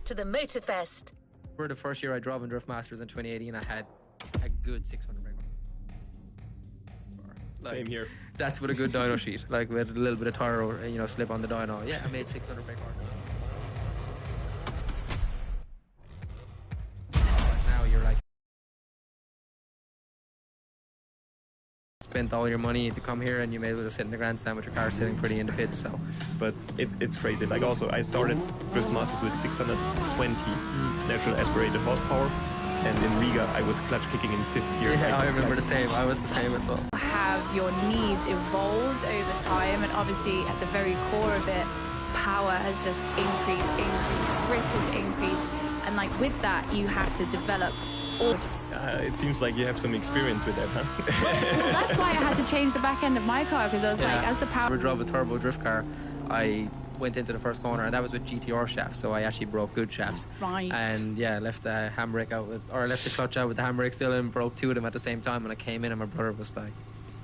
to the Motorfest. For the first year I drove in Drift Masters in 2018, I had a good 600 brake horsepower. Same here. That's with a good dyno sheet, like with a little bit of tire, slip on the dyno. Yeah, I made 600 brake horsepower. Now you're like, spent all your money to come here and you may as well sit in the grandstand with your car sitting pretty in the pits. So, but it's crazy. Like also, I started Drift Masters with 620 natural aspirated horsepower, and in Riga I was clutch kicking in 5th gear. Yeah, I remember the same. I was the same as well. Have your needs evolved over time, and obviously at the very core of it, power has just increased, grip has increased, and like with that you have to develop. It seems like you have some experience with that, huh? Well, that's why I had to change the back end of my car, because I was like, as the power... I drove a turbo drift car, I went into the first corner, and that was with GTR shafts, so I actually broke good shafts. Right. And yeah, left the handbrake out left the clutch out with the handbrake still in, broke 2 of them at the same time. When I came in, and my brother was like,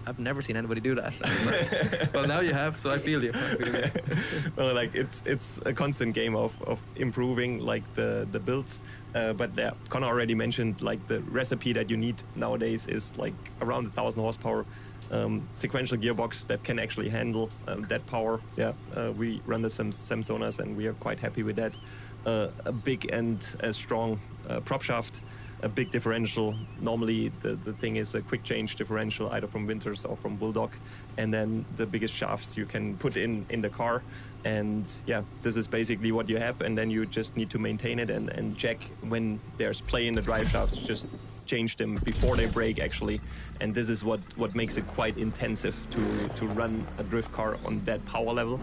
I've never seen anybody do that. I was like, well, now you have, so I feel you. Well, like it's a constant game of improving like the builds. But yeah, Connor already mentioned like the recipe that you need nowadays is like around 1,000 horsepower. Sequential gearbox that can actually handle that power. Yeah, we run the Samsonas and we are quite happy with that. A big and a strong prop shaft, a big differential. Normally the thing is a quick change differential either from Winters or from Bulldog, and then the biggest shafts you can put in the car. And yeah, this is basically what you have, and then you just need to maintain it and check when there's play in the drive shafts, just change them before they break actually. And this is what makes it quite intensive to run a drift car on that power level,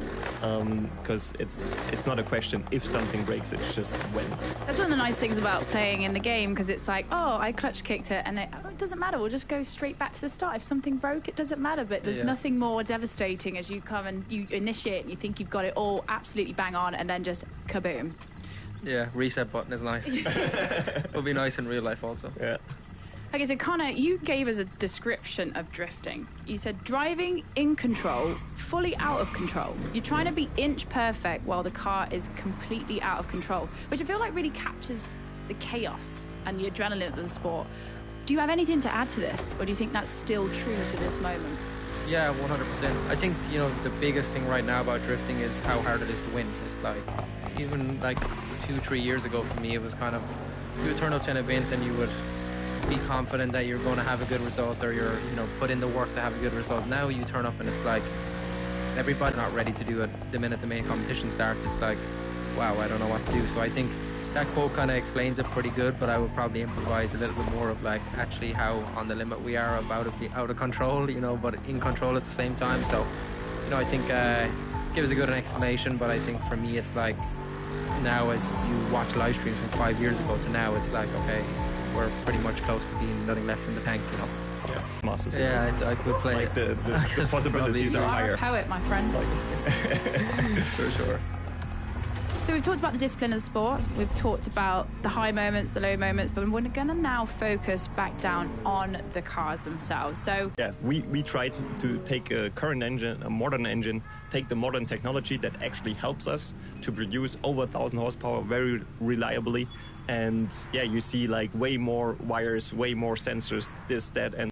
because it's not a question if something breaks, it's just when. That's one of the nice things about playing in the game, because it's like, oh, I clutch kicked it, and it doesn't matter, we'll just go straight back to the start. If something broke, it doesn't matter. But there's nothing more devastating as you come and you initiate and you think you've got it all absolutely bang on, and then just kaboom. Yeah, reset button is nice. It would be nice in real life also. Yeah. Okay, so Connor, you gave us a description of drifting. You said driving in control, fully out of control. You're trying to be inch perfect while the car is completely out of control, which I feel like really captures the chaos and the adrenaline of the sport. Do you have anything to add to this, or do you think that's still true to this moment? Yeah, 100%. I think, the biggest thing right now about drifting is how hard it is to win. It's like, even like 2-3 years ago for me, it was kind of, you would turn up to an event and you would be confident that you're going to have a good result, or you're, put in the work to have a good result. Now you turn up and it's like, everybody's not ready to do it the minute the main competition starts. It's like, wow, I don't know what to do. So I think that quote kind of explains it pretty good, but I would probably improvise a little bit more of like actually how on the limit we are of out of control, but in control at the same time. So, I think gives a good explanation, but I think for me it's like, now as you watch live streams from 5 years ago to now, it's like, okay, we're pretty much close to being nothing left in the tank, Yeah, Masters. Yeah, I could play. Like the possibilities are higher. You are a poet, my friend. For sure. So we've talked about the discipline of the sport, we've talked about the high moments, the low moments, but we're going to now focus back down on the cars themselves. So yeah, we tried to take a current engine, a modern engine, take the modern technology that actually helps us to produce over 1,000 horsepower very reliably. And yeah, you see like way more wires, way more sensors, this, that, and